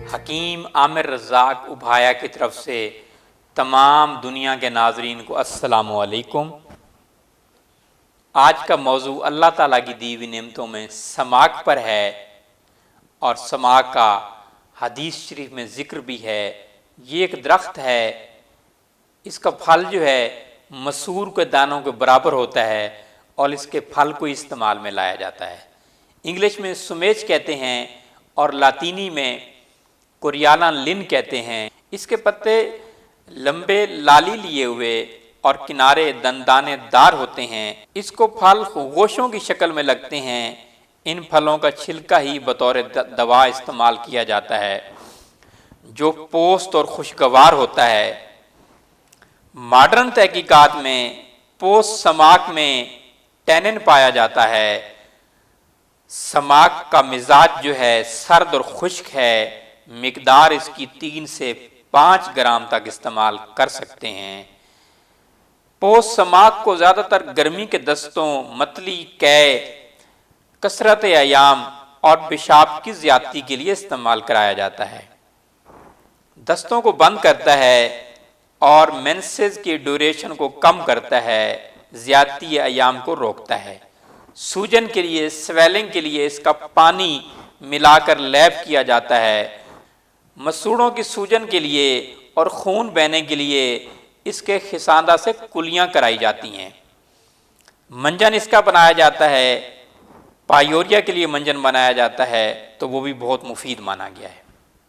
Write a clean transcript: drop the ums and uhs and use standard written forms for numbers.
हकीम आमिर रज़ाक उभाया की तरफ से तमाम दुनिया के नाजरीन को अस्सलामु अलैकुम। आज का मौजू अल्लाह ताला की दी हुई नेमतों में समाक पर है और समाक का हदीस शरीफ में ज़िक्र भी है। ये एक दरख्त है, इसका फल जो है मसूर के दानों के बराबर होता है और इसके फल को इस्तेमाल में लाया जाता है। इंग्लिश में सुमेज कहते हैं और लातीनी में कोरियाना लिन कहते हैं। इसके पत्ते लंबे लाली लिए हुए और किनारे दंदानेदार होते हैं। इसको फल गोशों की शक्ल में लगते हैं। इन फलों का छिलका ही बतौर दवा इस्तेमाल किया जाता है जो पोस्त और खुशगवार होता है। मॉडर्न तहकीकात में पोस्ट समाक में टैनिन पाया जाता है। समाक का मिजाज जो है सर्द और खुश्क है। मिकदार इसकी 3 से 5 ग्राम तक इस्तेमाल कर सकते हैं। पोस्ट समाक को ज़्यादातर गर्मी के दस्तों, मतली, कै, कसरत अयाम और पेशाब की ज़्यादती के लिए इस्तेमाल कराया जाता है। दस्तों को बंद करता है और मेंसेस की ड्यूरेशन को कम करता है, ज़्यादती अयाम को रोकता है। सूजन के लिए, स्वेलिंग के लिए इसका पानी मिलाकर लैप किया जाता है। मसूड़ों की सूजन के लिए और खून बहने के लिए इसके खिसांदा से कुलियाँ कराई जाती हैं। मंजन इसका बनाया जाता है। पायोरिया के लिए मंजन बनाया जाता है तो वो भी बहुत मुफीद माना गया है।